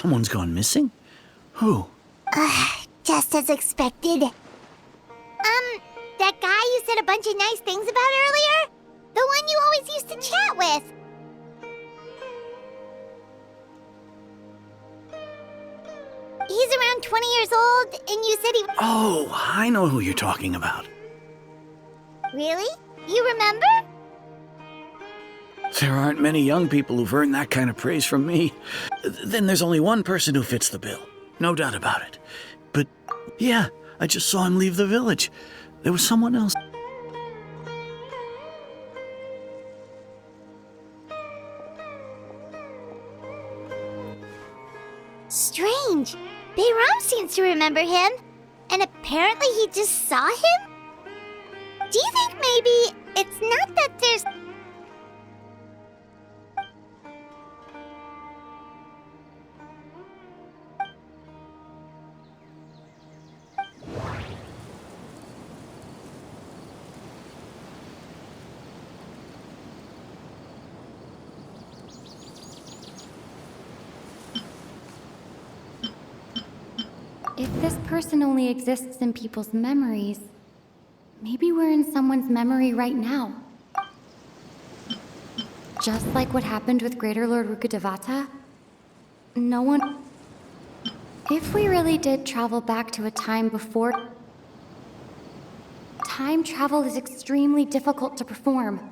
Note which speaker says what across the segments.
Speaker 1: Someone's gone missing? Who?
Speaker 2: Just as expected. That guy you said a bunch of nice things about earlier? The one you always used to chat with. He's around 20 years old, and you said he...
Speaker 1: Oh, I know who you're talking about.
Speaker 2: Really? You remember?
Speaker 1: There aren't many young people who've earned that kind of praise from me. Then there's only one person who fits the bill. No doubt about it. But, yeah, I just saw him leave the village. There was someone else.
Speaker 2: Strange. Bayram seems to remember him. And apparently he just saw him? Do you think maybe it's not that there's...
Speaker 3: If this person only exists in people's memories, maybe we're in someone's memory right now. Just like what happened with Greater Lord Rukkhadevata, no one... If we really did travel back to a time before... Time travel is extremely difficult to perform.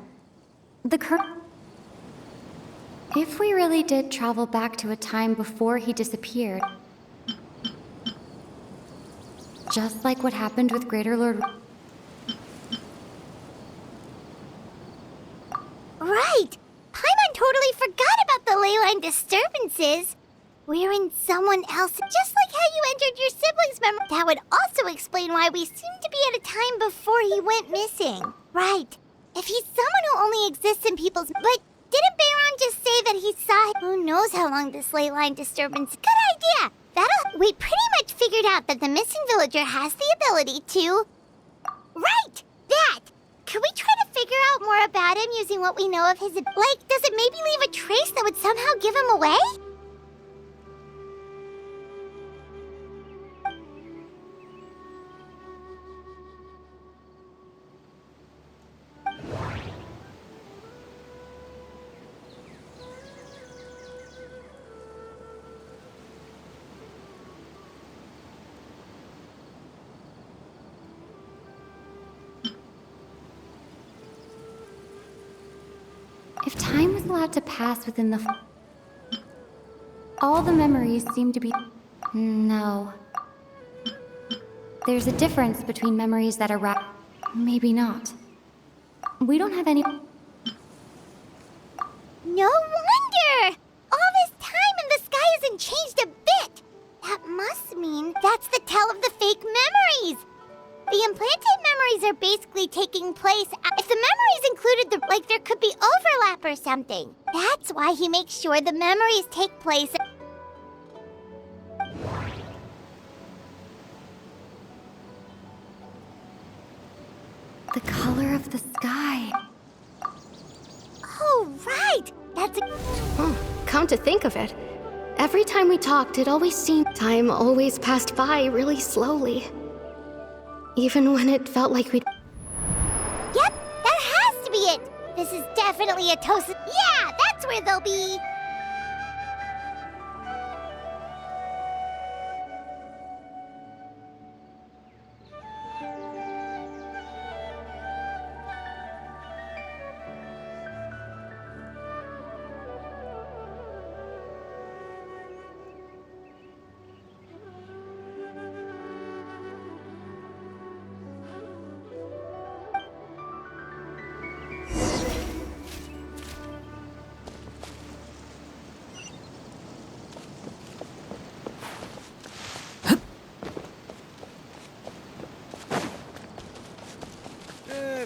Speaker 3: If we really did travel back to a time before he disappeared, just like what happened with Greater Lord...
Speaker 2: Right! Paimon totally forgot about the ley line disturbances. We're in someone else, just like how you entered your sibling's memory. That would also explain why we seem to be at a time before he went missing. Right. If he's someone who only exists in people's... But didn't Bayron just say that he saw... Who knows how long this ley line disturbance... Good idea! We pretty much figured out that the missing villager has the ability to... Right! That! Could we try to figure out more about him using what we know of his... Like, does it maybe leave a trace that would somehow give him away?
Speaker 3: If time was allowed to pass within the... All the memories seem to be... No. There's a difference between memories that are maybe not. We don't have any...
Speaker 2: No wonder! All this time and the sky hasn't changed a bit! That must mean that's the tell of the fake memories! The implanted memories are basically taking place... If the memories included like there could be overlap or something. That's why he makes sure the memories take place...
Speaker 3: The color of the sky.
Speaker 2: Oh, right! That's a...
Speaker 4: Come to think of it, every time we talked, it always seemed time always passed by really slowly. Even when it felt like we'd...
Speaker 2: Yep, that has to be it! This is definitely a toast... Yeah, that's where they'll be!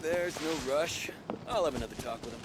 Speaker 5: There's no rush. I'll have another talk with him.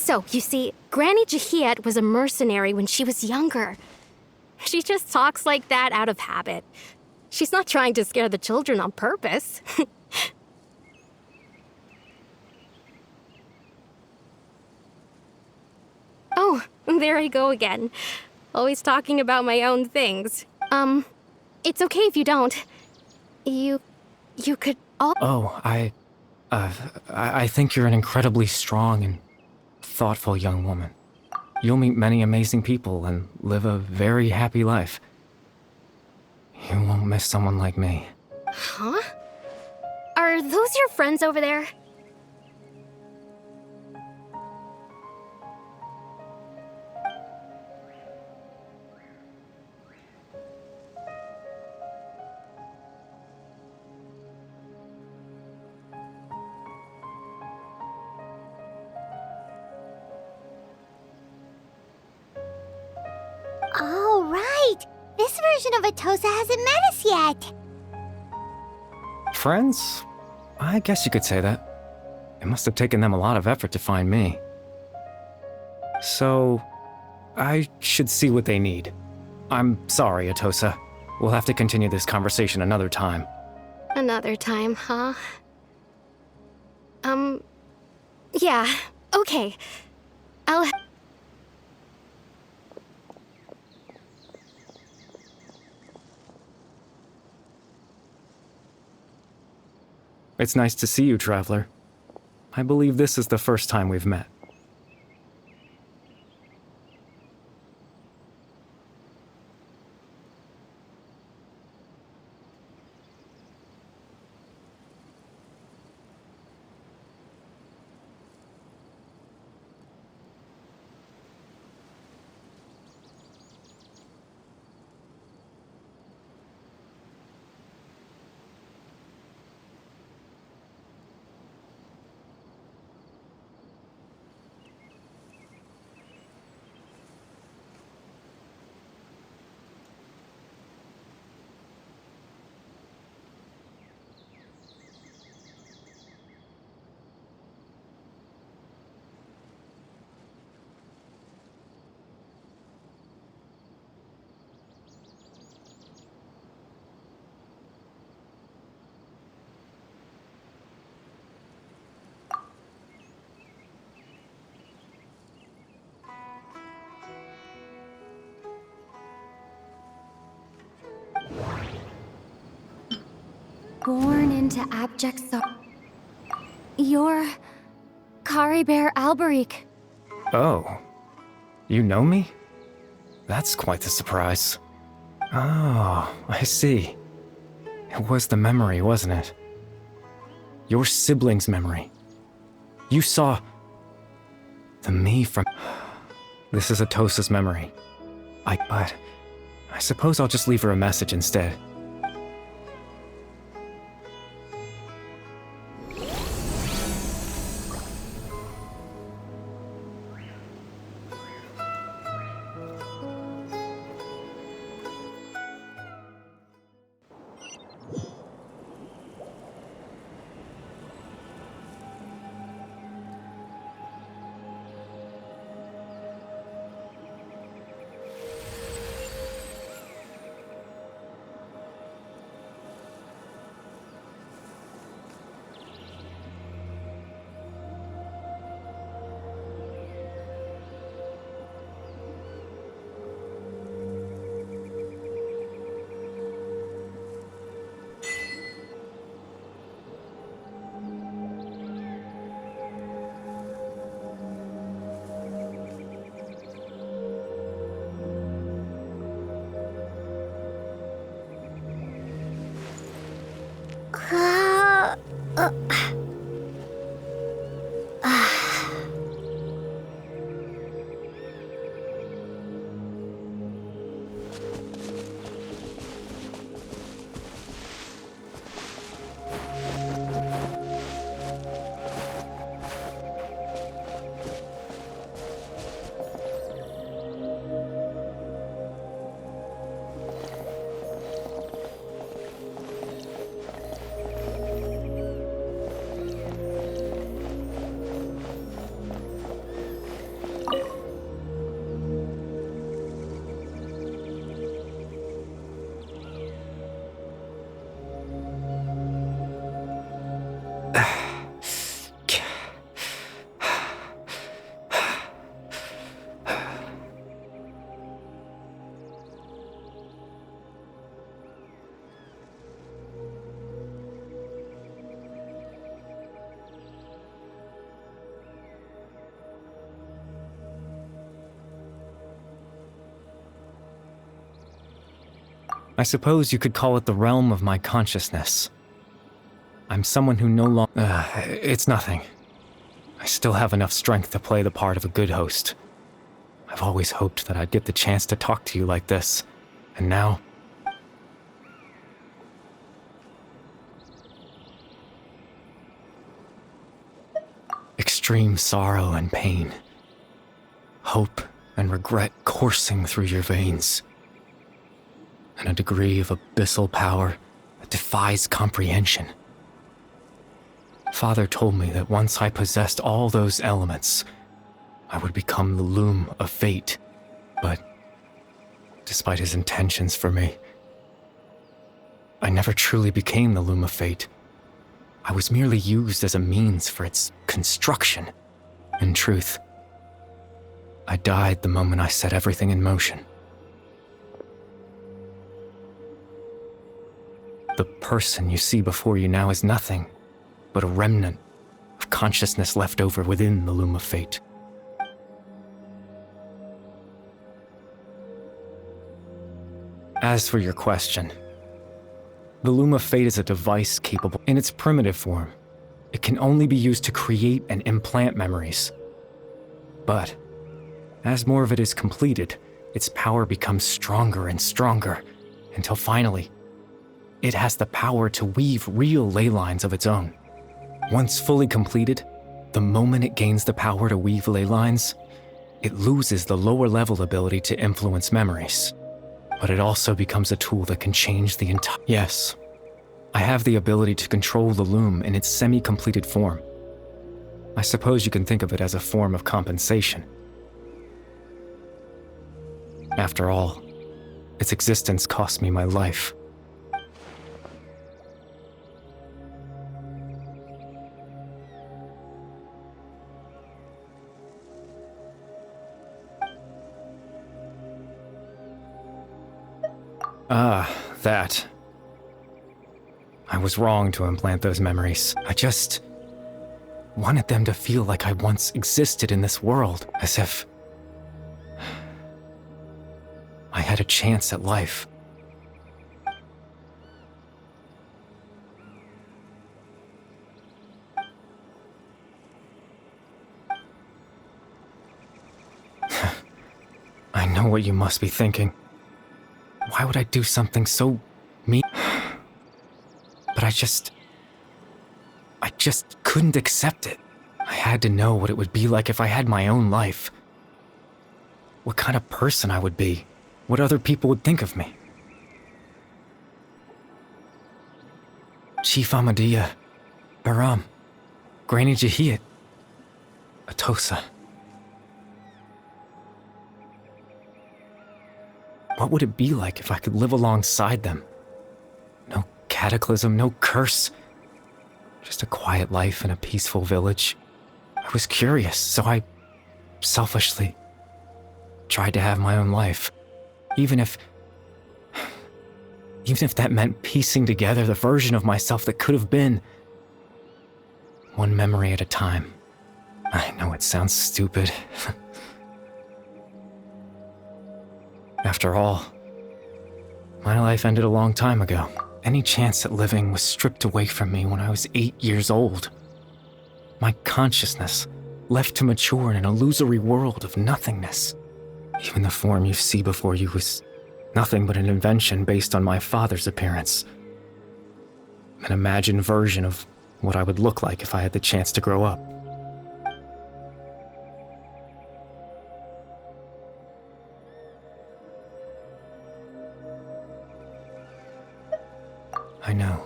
Speaker 4: So, you see, Granny Jahiet was a mercenary when she was younger. She just talks like that out of habit. She's not trying to scare the children on purpose. Oh, there I go again. Always talking about my own things. It's okay if you don't. You could all—
Speaker 6: Oh, I think you're an incredibly strong and thoughtful young woman. You'll meet many amazing people and live a very happy life. You won't miss someone like me.
Speaker 4: Huh? Are those your friends over there?
Speaker 2: Oh, right! This version of Atosa hasn't met us yet!
Speaker 6: Friends? I guess you could say that. It must have taken them a lot of effort to find me. So, I should see what they need. I'm sorry, Atosa. We'll have to continue this conversation another time.
Speaker 4: Another time, huh? Yeah, okay. I'll—
Speaker 6: It's nice to see you, Traveler. I believe this is the first time we've met.
Speaker 3: Born into abject You're Caribert Alberic.
Speaker 6: Oh. You know me? That's quite the surprise. Oh, I see. It was the memory, wasn't it? Your sibling's memory. You saw the me from— This is Atosa's memory. But I suppose I'll just leave her a message instead. I suppose you could call it the realm of my consciousness. I'm someone who no longer... it's nothing. I still have enough strength to play the part of a good host. I've always hoped that I'd get the chance to talk to you like this, and now... Extreme sorrow and pain. Hope and regret coursing through your veins. And a degree of abyssal power that defies comprehension. Father told me that once I possessed all those elements, I would become the loom of fate. But, despite his intentions for me, I never truly became the loom of fate. I was merely used as a means for its construction. In truth, I died the moment I set everything in motion. The person you see before you now is nothing but a remnant of consciousness left over within the loom of fate. As for your question, the loom of fate is a device capable in its primitive form. It can only be used to create and implant memories. But, as more of it is completed, its power becomes stronger and stronger, until finally, it has the power to weave real ley lines of its own. Once fully completed, the moment it gains the power to weave ley lines, it loses the lower level ability to influence memories. But it also becomes a tool that can change the entire... Yes, I have the ability to control the loom in its semi-completed form. I suppose you can think of it as a form of compensation. After all, its existence cost me my life. That. I was wrong to implant those memories. I just wanted them to feel like I once existed in this world, as if I had a chance at life. I know what you must be thinking. Why would I do something so mean? But I just couldn't accept it. I had to know what it would be like if I had my own life. What kind of person I would be. What other people would think of me. Chief Ahmadiyya, Baram, Granny Jahiyat, Atosa. What would it be like if I could live alongside them? No cataclysm, no curse. Just a quiet life in a peaceful village. I was curious, so I selfishly tried to have my own life. Even if that meant piecing together the version of myself that could have been. One memory at a time. I know it sounds stupid. After all, my life ended a long time ago. Any chance at living was stripped away from me when I was 8 years old. My consciousness left to mature in an illusory world of nothingness. Even the form you see before you was nothing but an invention based on my father's appearance. An imagined version of what I would look like if I had the chance to grow up. I know.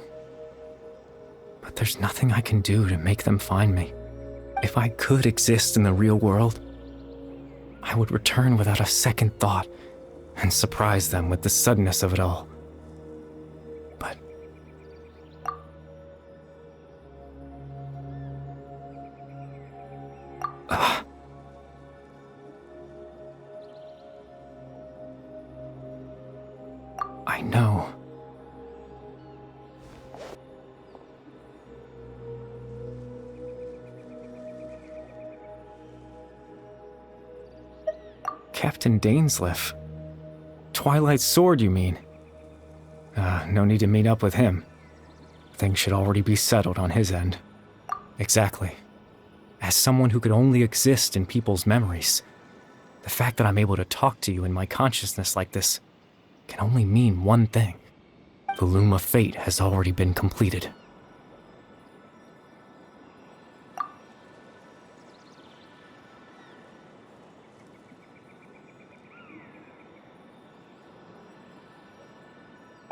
Speaker 6: But there's nothing I can do to make them find me. If I could exist in the real world, I would return without a second thought and surprise them with the suddenness of it all. But I know. Captain Dainsleif. Twilight Sword, you mean? No need to meet up with him. Things should already be settled on his end. Exactly. As someone who could only exist in people's memories, the fact that I'm able to talk to you in my consciousness like this can only mean one thing. The Loom of Fate has already been completed.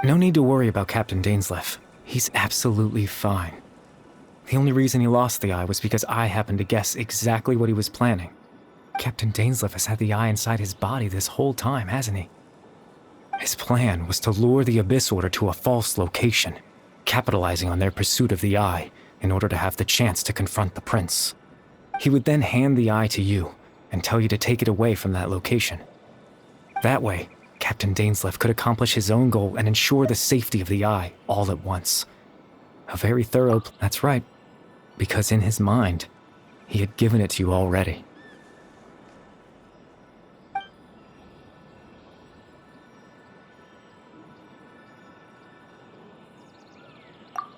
Speaker 6: No need to worry about Captain Dainsleif. He's absolutely fine. The only reason he lost the eye was because I happened to guess exactly what he was planning. Captain Dainsleif has had the eye inside his body this whole time, hasn't he? His plan was to lure the Abyss Order to a false location, capitalizing on their pursuit of the eye in order to have the chance to confront the prince. He would then hand the eye to you and tell you to take it away from that location. That way, Captain Dainsleif could accomplish his own goal and ensure the safety of the eye all at once. A very thorough that's right, because in his mind, he had given it to you already.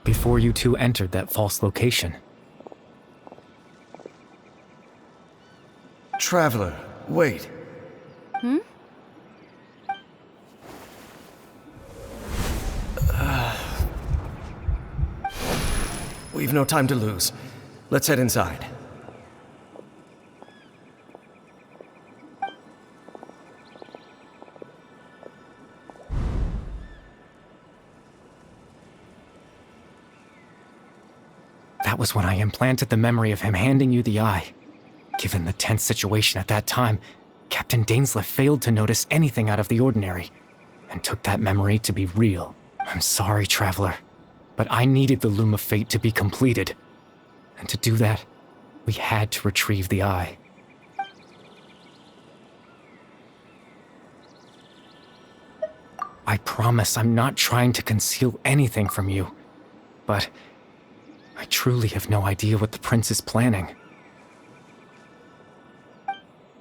Speaker 6: Before you two entered that false location.
Speaker 7: Traveler, wait. We've no time to lose. Let's head inside.
Speaker 6: That was when I implanted the memory of him handing you the eye. Given the tense situation at that time, Captain Dainsleif failed to notice anything out of the ordinary, and took that memory to be real. I'm sorry, Traveler, but I needed the Loom of Fate to be completed. And to do that, we had to retrieve the eye. I promise I'm not trying to conceal anything from you, but I truly have no idea what the prince is planning.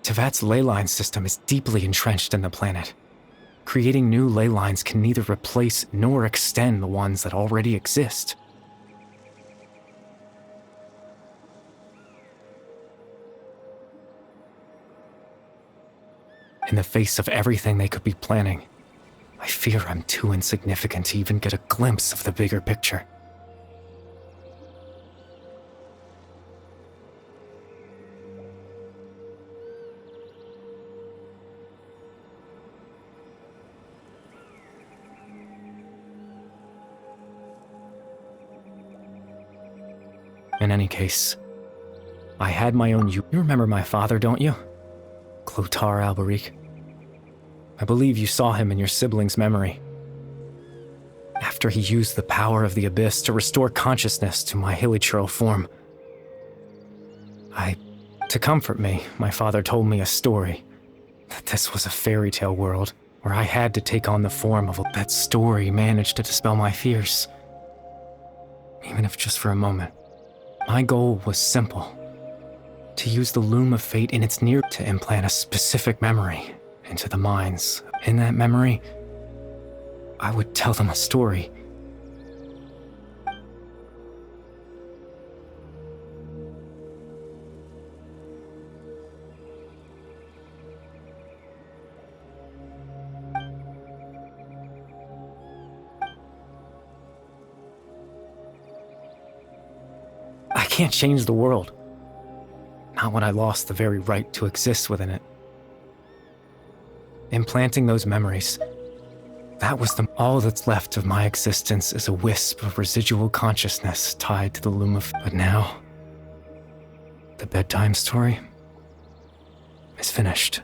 Speaker 6: Tevat's ley line system is deeply entrenched in the planet. Creating new ley lines can neither replace nor extend the ones that already exist. In the face of everything they could be planning, I fear I'm too insignificant to even get a glimpse of the bigger picture. In any case, I had my own You remember my father, don't you? Clotar Alberic. I believe you saw him in your sibling's memory. After he used the power of the Abyss to restore consciousness to my hilichurl form, to comfort me, my father told me a story. That this was a fairy tale world, where I had to take on the form of that story managed to dispel my fears. Even if just for a moment. My goal was simple. To use the Loom of Fate in its near to implant a specific memory into the minds. In that memory, I would tell them a story. I can't change the world. Not when I lost the very right to exist within it. Implanting those memories, that was all that's left of my existence is a wisp of residual consciousness tied to the Loom of... But now, the bedtime story is finished.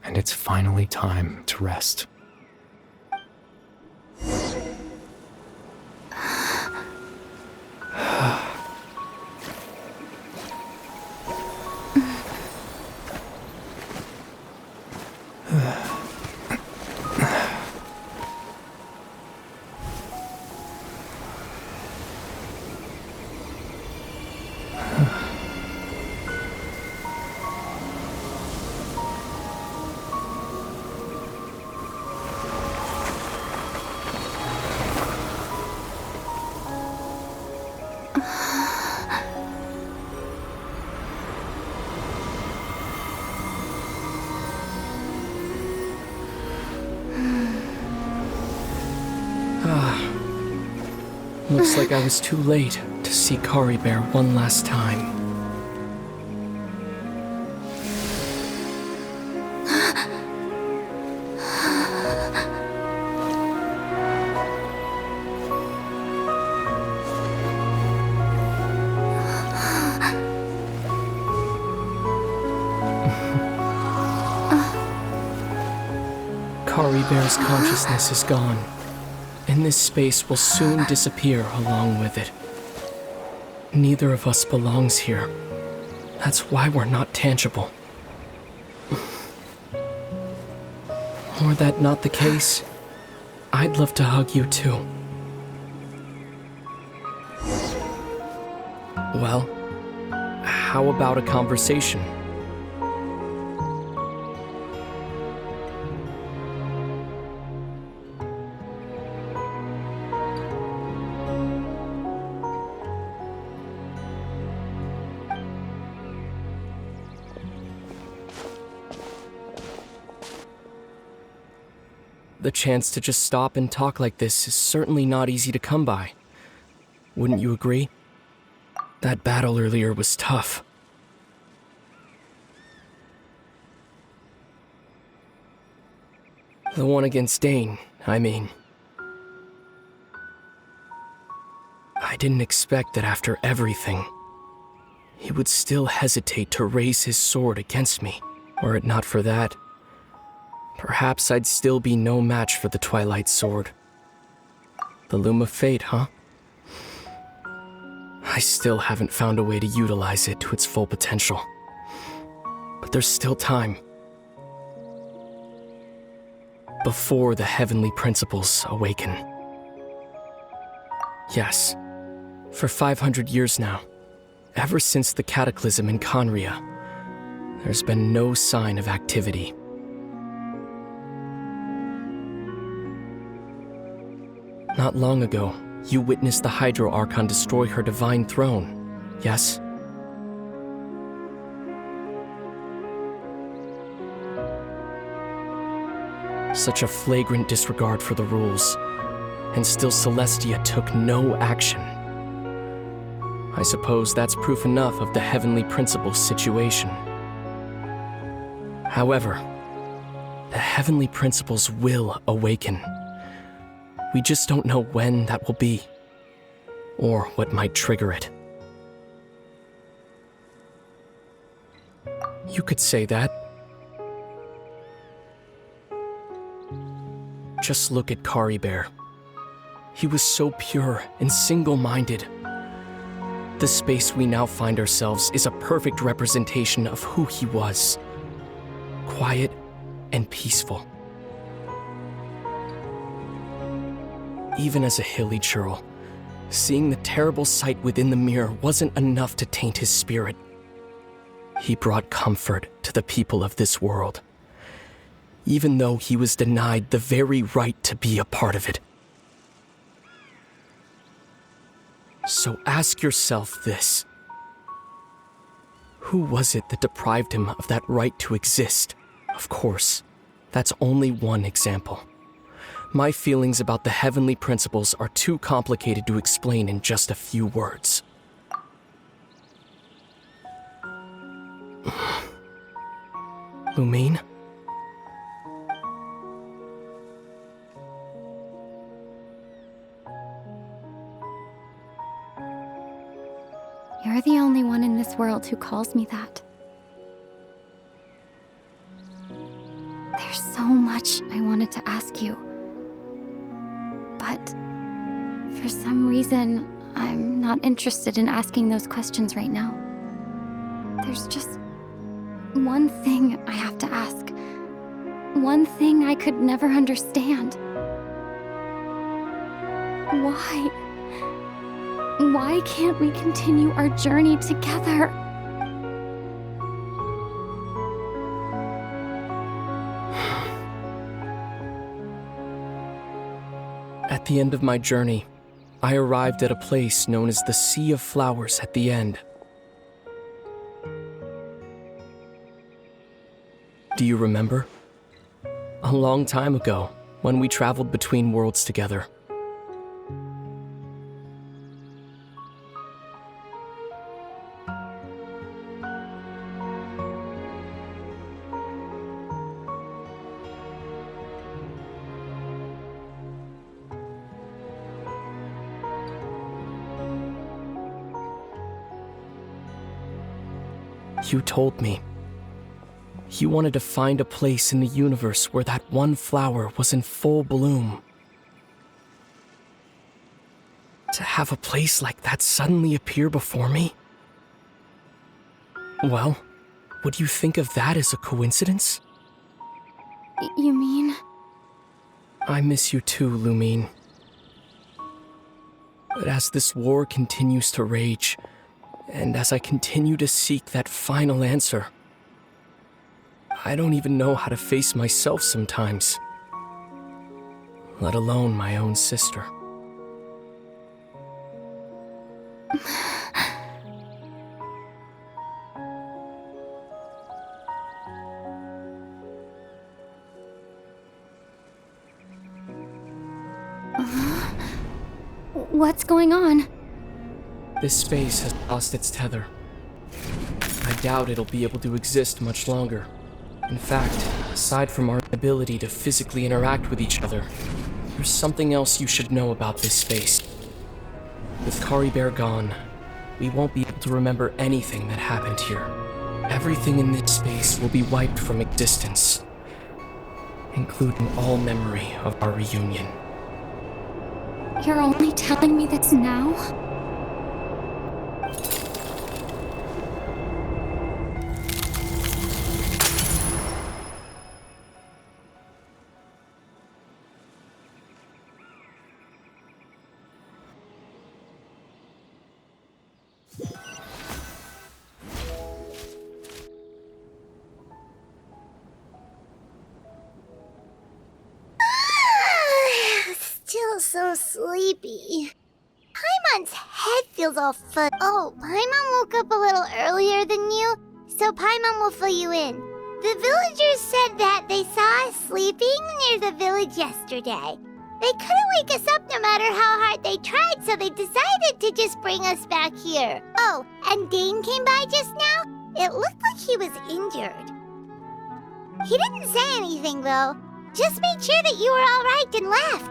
Speaker 6: And it's finally time to rest.
Speaker 8: Looks like I was too late to see Kari Bear one last time. Kari Bear's consciousness is gone, and this space will soon disappear along with it. Neither of us belongs here. That's why we're not tangible. Were that not the case, I'd love to hug you too. Well, how about a conversation? The chance to just stop and talk like this is certainly not easy to come by. Wouldn't you agree? That battle earlier was tough. The one against Dane, I mean. I didn't expect that after everything, he would still hesitate to raise his sword against me. Were it not for that, perhaps I'd still be no match for the Twilight Sword. The Loom of Fate, huh? I still haven't found a way to utilize it to its full potential. But there's still time. Before the heavenly principles awaken. Yes, for 500 years now, ever since the cataclysm in Conria, there's been no sign of activity. Not long ago, you witnessed the Hydro Archon destroy her divine throne, yes? Such a flagrant disregard for the rules, and still Celestia took no action. I suppose that's proof enough of the Heavenly Principles situation. However, the Heavenly Principles will awaken. We just don't know when that will be, or what might trigger it. You could say that. Just look at Kari Bear. He was so pure and single-minded. The space we now find ourselves is a perfect representation of who he was. Quiet and peaceful. Even as a hilly churl, seeing the terrible sight within the mirror wasn't enough to taint his spirit. He brought comfort to the people of this world, even though he was denied the very right to be a part of it. So ask yourself this. Who was it that deprived him of that right to exist? Of course, that's only one example. My feelings about the Heavenly Principles are too complicated to explain in just a few words. Lumine?
Speaker 3: You're the only one in this world who calls me that. There's so much I wanted to ask you. But for some reason, I'm not interested in asking those questions right now. There's just one thing I have to ask. One thing I could never understand. Why? Why can't we continue our journey together?
Speaker 8: At the end of my journey, I arrived at a place known as the Sea of Flowers at the end. Do you remember? A long time ago, when we traveled between worlds together. You told me. You wanted to find a place in the universe where that one flower was in full bloom. To have a place like that suddenly appear before me? Well, would you think of that as a coincidence?
Speaker 3: You mean?
Speaker 8: I miss you too, Lumine. But as this war continues to rage, and as I continue to seek that final answer, I don't even know how to face myself sometimes, let alone my own sister.
Speaker 3: What's going on?
Speaker 8: This space has lost its tether. I doubt it'll be able to exist much longer. In fact, aside from our ability to physically interact with each other, there's something else you should know about this space. With Kari Bear gone, we won't be able to remember anything that happened here. Everything in this space will be wiped from existence, including all memory of our reunion.
Speaker 3: You're only telling me this now?
Speaker 2: Still so sleepy. Paimon's head feels all fuzzy. Oh, Paimon woke up a little earlier than you, so Paimon will fill you in. The villagers said that they saw us sleeping near the village yesterday. They couldn't wake us up no matter how hard they tried, so they decided to just bring us back here. Oh, and Dane came by just now. It looked like he was injured. He didn't say anything, though. Just made sure that you were all right and left.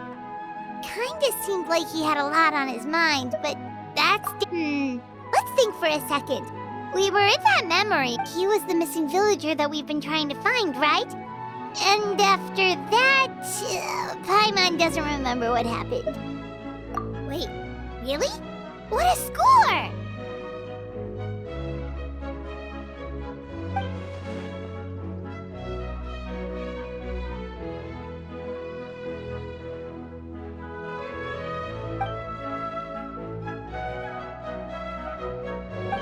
Speaker 2: Kinda seemed like he had a lot on his mind, but that's... Let's think for a second. We were in that memory. He was the missing villager that we've been trying to find, right? And after that, Paimon doesn't remember what happened. Wait, really? What a score!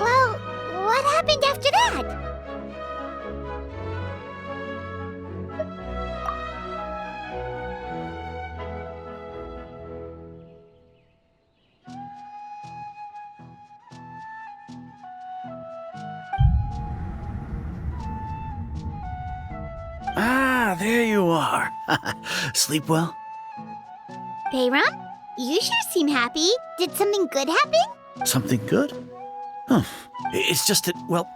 Speaker 2: Well, what happened after that?
Speaker 1: Ah, there you are. Sleep well?
Speaker 2: Bayram, you sure seem happy. Did something good happen?
Speaker 1: Something good? Oh, it's just that, well,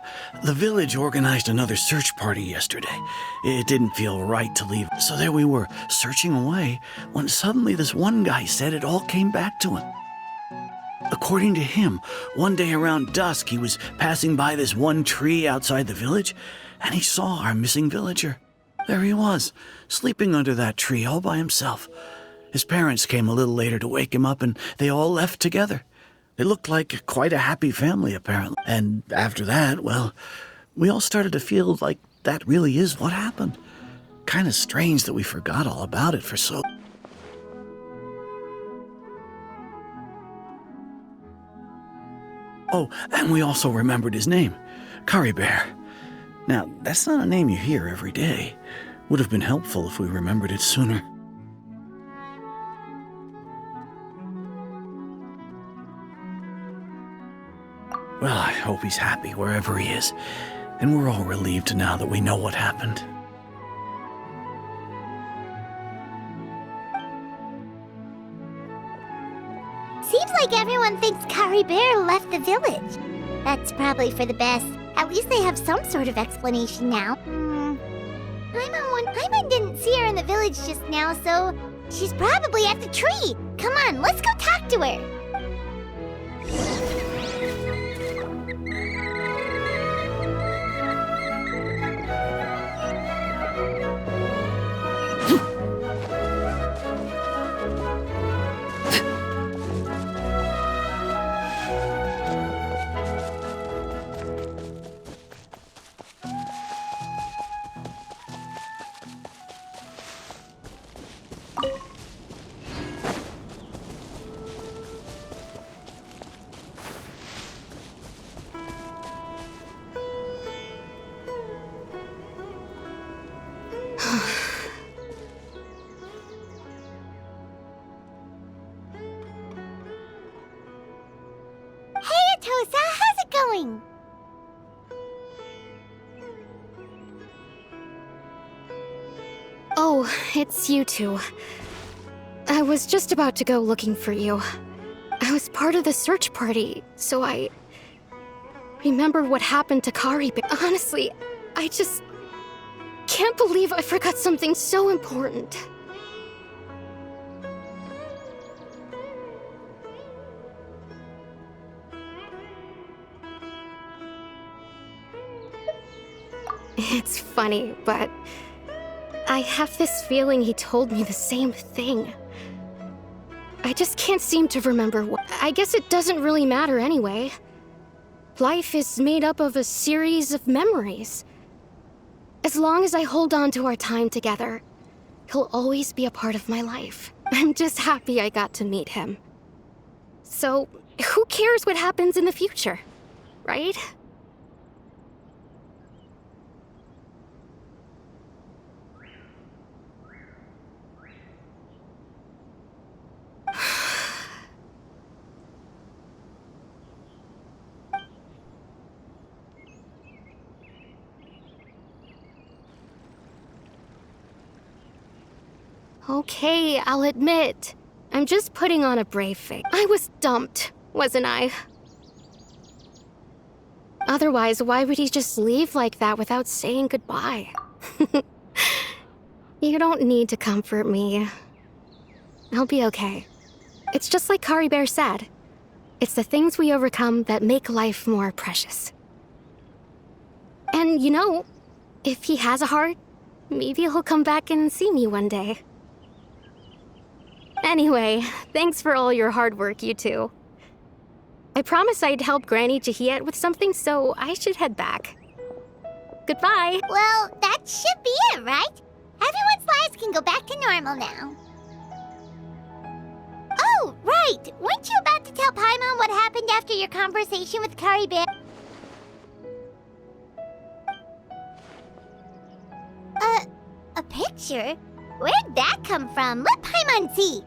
Speaker 1: the village organized another search party yesterday. It didn't feel right to leave, so there we were, searching away, when suddenly this one guy said it all came back to him. According to him, one day around dusk, he was passing by this one tree outside the village, and he saw our missing villager. There he was, sleeping under that tree all by himself. His parents came a little later to wake him up, and they all left together. They looked like quite a happy family, apparently. And after that, well, we all started to feel like that really is what happened. Kind of strange that we forgot all about it for so... Oh, and we also remembered his name, Kari Bear. Now, that's not a name you hear every day. Would have been helpful if we remembered it sooner. Well, I hope he's happy wherever he is, and we're all relieved now that we know what happened.
Speaker 2: Seems like everyone thinks Kari Bear left the village. That's probably for the best. At least they have some sort of explanation now. Paimon didn't see her in the village just now, so she's probably at the tree. Come on, let's go talk to her. doing?
Speaker 4: Oh, it's you two. I was just about to go looking for you. I was part of the search party, so I remembered what happened to Kari. Honestly, I just can't believe I forgot something so important. It's funny, but I have this feeling he told me the same thing. I just can't seem to remember what. I guess it doesn't really matter anyway. Life is made up of a series of memories. As long as I hold on to our time together, he'll always be a part of my life. I'm just happy I got to meet him. So, who cares what happens in the future, right? Okay, I'll admit. I'm just putting on a brave face. I was dumped, wasn't I? Otherwise, why would he just leave like that without saying goodbye? You don't need to comfort me. I'll be okay. It's just like Kari Bear said. It's the things we overcome that make life more precious. And you know, if he has a heart, maybe he'll come back and see me one day. Anyway, thanks for all your hard work, you two. I promised I'd help Granny Jahiet with something, so I should head back. Goodbye!
Speaker 2: Well, that should be it, right? Everyone's lives can go back to normal now. Oh, right! Weren't you about to tell Paimon what happened after your conversation with Kari Bear? A picture? Where'd that come from? Let Paimon see.